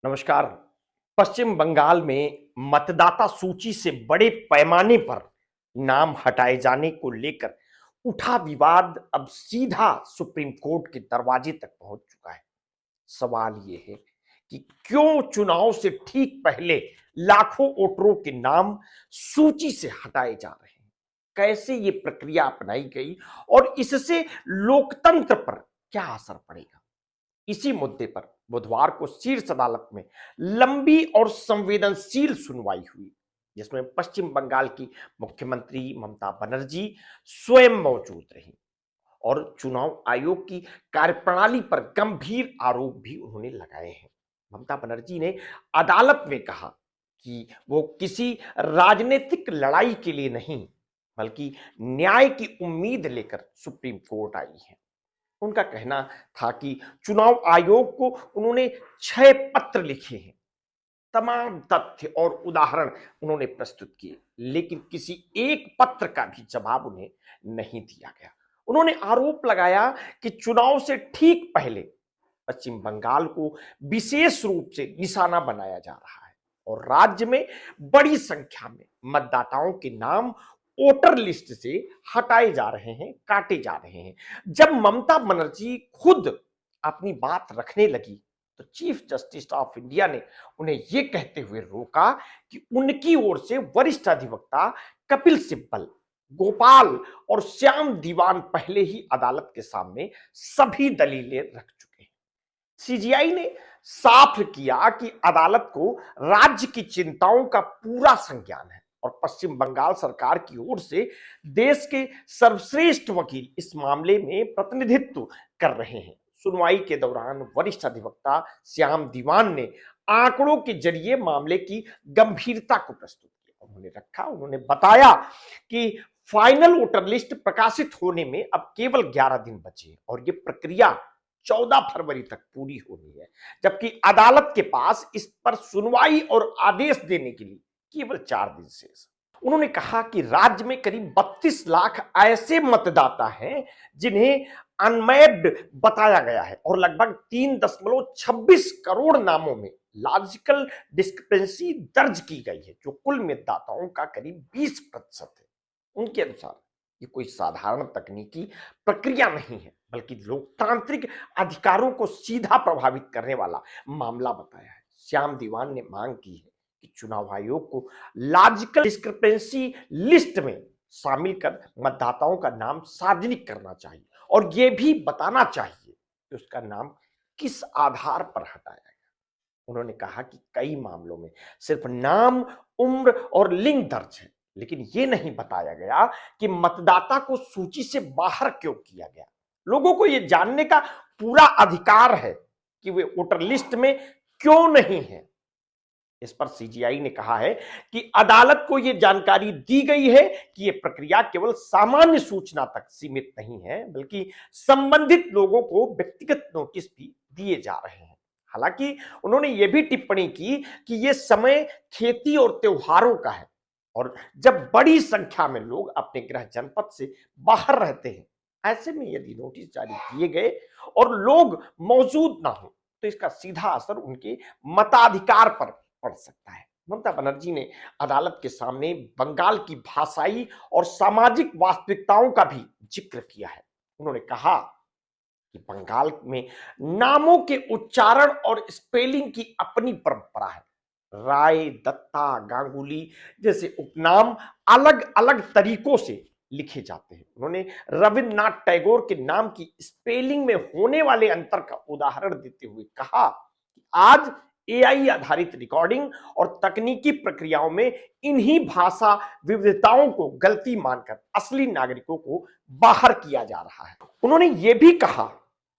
नमस्कार। पश्चिम बंगाल में मतदाता सूची से बड़े पैमाने पर नाम हटाए जाने को लेकर उठा विवाद अब सीधा सुप्रीम कोर्ट के दरवाजे तक पहुंच चुका है। सवाल यह है कि क्यों चुनाव से ठीक पहले लाखों वोटरों के नाम सूची से हटाए जा रहे हैं, कैसे ये प्रक्रिया अपनाई गई और इससे लोकतंत्र पर क्या असर पड़ेगा। इसी मुद्दे पर बुधवार को शीर्ष अदालत में लंबी और संवेदनशील सुनवाई हुई, जिसमें पश्चिम बंगाल की मुख्यमंत्री ममता बनर्जी स्वयं मौजूद रही और चुनाव आयोग की कार्यप्रणाली पर गंभीर आरोप भी उन्होंने लगाए हैं। ममता बनर्जी ने अदालत में कहा कि वो किसी राजनीतिक लड़ाई के लिए नहीं, बल्कि न्याय की उम्मीद लेकर सुप्रीम कोर्ट आई है। उनका कहना था कि चुनाव आयोग को उन्होंने 6 पत्र लिखे हैं, तमाम तथ्य और उदाहरण उन्होंने प्रस्तुत किए, लेकिन किसी एक पत्र का भी जवाब उन्हें नहीं दिया गया। उन्होंने आरोप लगाया कि चुनाव से ठीक पहले पश्चिम बंगाल को विशेष रूप से निशाना बनाया जा रहा है और राज्य में बड़ी संख्या में मतदाताओं के नाम वोटर लिस्ट से हटाए जा रहे हैं, काटे जा रहे हैं। जब ममता बनर्जी खुद अपनी बात रखने लगी तो चीफ जस्टिस ऑफ इंडिया ने उन्हें यह कहते हुए रोका कि उनकी ओर से वरिष्ठ अधिवक्ता कपिल सिब्बल, गोपाल और श्याम दीवान पहले ही अदालत के सामने सभी दलीलें रख चुके हैं। सीजीआई ने साफ किया कि अदालत को राज्य की चिंताओं का पूरा संज्ञान है और पश्चिम बंगाल सरकार की ओर से देश के सर्वश्रेष्ठ वकील इस मामले में प्रतिनिधित्व कर रहे हैं। सुनवाई के दौरान वरिष्ठ अधिवक्ता श्याम दीवान ने आंकड़ों के जरिए मामले की गंभीरता को प्रस्तुत किया। उन्होंने बताया कि फाइनल वोटर लिस्ट प्रकाशित होने में अब केवल 11 दिन बचे और ये प्रक्रिया 14 फरवरी तक पूरी होनी है, जबकि अदालत के पास इस पर सुनवाई और आदेश देने के लिए केवल 4 दिन शेष। उन्होंने कहा कि राज्य में करीब 32 लाख ऐसे मतदाता हैं जिन्हें अनमैप्ड बताया गया है और लगभग 3.26 करोड़ नामों में लॉजिकल डिस्क्रिपेंसी दर्ज की गई है, जो कुल मतदाताओं का करीब 20% है। उनके अनुसार ये कोई साधारण तकनीकी प्रक्रिया नहीं है, बल्कि लोकतांत्रिक अधिकारों को सीधा प्रभावित करने वाला मामला बताया है। श्याम दीवान ने मांग की है कि चुनाव आयोग को लॉजिकल डिस्क्रिपेंसी लिस्ट में शामिल कर मतदाताओं का नाम सार्वजनिक करना चाहिए और यह भी बताना चाहिए कि उसका नाम किस आधार पर हटाया गया। उन्होंने कहा कि कई मामलों में सिर्फ नाम, उम्र और लिंग दर्ज है, लेकिन यह नहीं बताया गया कि मतदाता को सूची से बाहर क्यों किया गया। लोगों को यह जानने का पूरा अधिकार है कि वे वोटर लिस्ट में क्यों नहीं है। इस पर सीजीआई ने कहा है कि अदालत को यह जानकारी दी गई है कि यह प्रक्रिया केवल सामान्य सूचना तक सीमित नहीं है, बल्कि संबंधित लोगों को व्यक्तिगत नोटिस भी दिए जा रहे हैं। हालांकि उन्होंने यह भी टिप्पणी की कि यह समय खेती और त्योहारों का है और जब बड़ी संख्या में लोग अपने गृह जनपद से बाहर रहते हैं, ऐसे में यदि नोटिस जारी किए गए और लोग मौजूद ना हो तो इसका सीधा असर उनके मताधिकार पर पड़ सकता है। ममता बनर्जी ने अदालत के सामने बंगाल की भाषाई और सामाजिक वास्तविकताओं का भी जिक्र किया है। उन्होंने कहा कि बंगाल में नामों के उच्चारण और स्पेलिंग की अपनी परंपरा है। राय, दत्ता, गांगुली जैसे उपनाम अलग अलग तरीकों से लिखे जाते हैं। उन्होंने रविन्द्रनाथ टैगोर के नाम की स्पेलिंग में होने वाले अंतर का उदाहरण देते हुए कहा कि आज एआई आधारित रिकॉर्डिंग और तकनीकी प्रक्रियाओं में इन्हीं भाषा विविधताओं को गलती मानकर असली नागरिकों को बाहर किया जा रहा है। उन्होंने यह भी कहा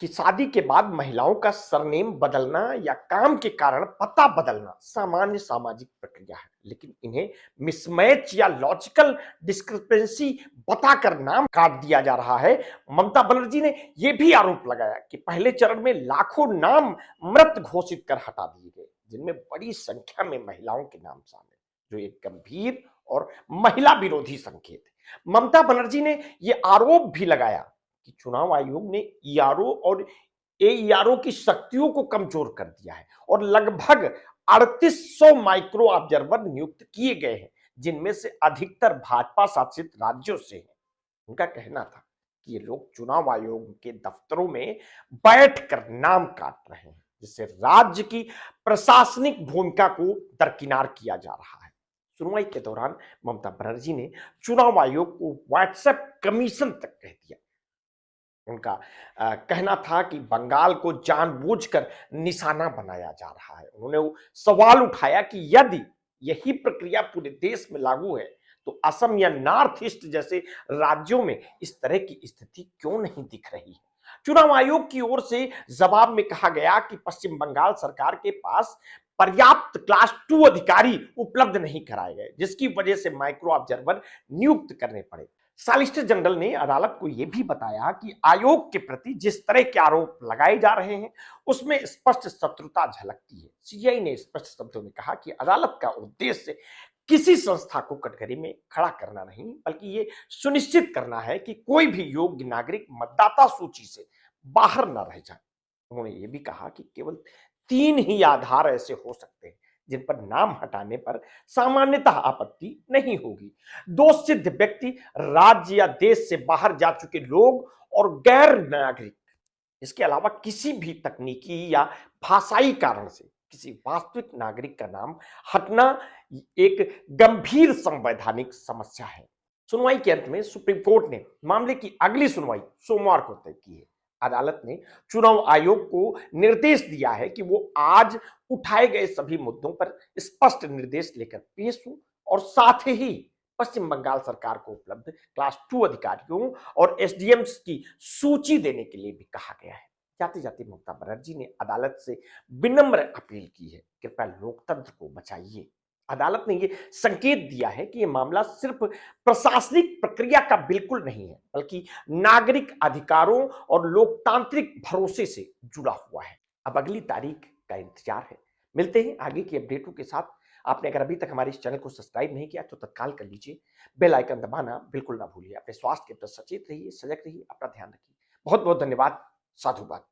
कि शादी के बाद महिलाओं का सरनेम बदलना या काम के कारण पता बदलना सामान्य सामाजिक प्रक्रिया है, लेकिन इन्हें मिसमैच या लॉजिकल डिस्क्रिपेंसी बताकर नाम काट दिया जा रहा है। ममता बनर्जी ने यह भी आरोप लगाया कि पहले चरण में लाखों नाम मृत घोषित कर हटा दिए गए, जिनमें बड़ी संख्या में महिलाओं के नाम शामिल, जो एक गंभीर और महिला विरोधी संकेत है। ममता बनर्जी ने यह आरोप भी लगाया कि चुनाव आयोग ने ईआरओ और एईआरओ की शक्तियों को कमजोर कर दिया है और लगभग 3800 माइक्रो ऑब्जर्वर नियुक्त किए गए हैं, जिनमें से अधिकतर भाजपा शासित राज्यों से हैं। उनका कहना था कि ये लोग चुनाव आयोग के दफ्तरों में बैठकर नाम काट रहे हैं, जिससे राज्य की प्रशासनिक भूमिका को दरकिनार किया जा रहा है। सुनवाई के दौरान ममता बनर्जी ने चुनाव आयोग को व्हाट्सएप कमीशन तक कह दिया। उनका कहना था कि बंगाल को जानबूझकर निशाना बनाया जा रहा है। उन्होंने वो सवाल उठाया कि यदि यही प्रक्रिया पूरे देश में लागू है तो असम या नॉर्थ ईस्ट जैसे राज्यों में इस तरह की स्थिति क्यों नहीं दिख रही है। चुनाव आयोग की ओर से जवाब में कहा गया कि पश्चिम बंगाल सरकार के पास पर्याप्त क्लास 2 अधिकारी उपलब्ध नहीं कराए गए, जिसकी वजह से माइक्रो ऑब्जर्वर नियुक्त करने पड़े। सॉलिसिटर जनरल ने अदालत को यह भी बताया कि आयोग के प्रति जिस तरह के आरोप लगाए जा रहे हैं उसमें स्पष्ट शत्रुता झलकती है। सीबीआई ने स्पष्ट शब्दों में कहा कि अदालत का उद्देश्य किसी संस्था को कटघरे में खड़ा करना नहीं, बल्कि ये सुनिश्चित करना है कि कोई भी योग्य नागरिक मतदाता सूची से बाहर न रह जाए। उन्होंने ये भी कहा कि केवल 3 ही आधार ऐसे हो सकते हैं जिन पर नाम हटाने पर सामान्यतः आपत्ति नहीं होगी। दोष सिद्ध व्यक्ति, राज्य या देश से बाहर जा चुके लोग और गैर नागरिक। इसके अलावा किसी भी तकनीकी या भाषाई कारण से किसी वास्तविक नागरिक का नाम हटना एक गंभीर संवैधानिक समस्या है। सुनवाई के अंत में सुप्रीम कोर्ट ने मामले की अगली सुनवाई सोमवार को तय की है। अदालत ने चुनाव आयोग को निर्देश दिया है कि वो आज उठाए गए सभी मुद्दों पर स्पष्ट निर्देश लेकर पेश हो और साथ ही पश्चिम बंगाल सरकार को उपलब्ध क्लास 2 अधिकारियों और एसडीएम्स की सूची देने के लिए भी कहा गया है। जाते जाते ममता बनर्जी ने अदालत से विनम्र अपील की है, कृपया लोकतंत्र को बचाइए। अदालत ने यह संकेत दिया है कि यह मामला सिर्फ प्रशासनिक प्रक्रिया का बिल्कुल नहीं है, बल्कि नागरिक अधिकारों और लोकतांत्रिक भरोसे से जुड़ा हुआ है। अब अगली तारीख का इंतजार है। मिलते हैं आगे की अपडेटों के साथ। आपने अगर अभी तक हमारे इस चैनल को सब्सक्राइब नहीं किया तो तत्काल कर लीजिए। बेल आइकन दबाना बिल्कुल ना भूलिए। अपने स्वास्थ्य के प्रति सचेत रहिए, सजग रहिए, अपना ध्यान रखिए। बहुत बहुत धन्यवाद। साधुवाद।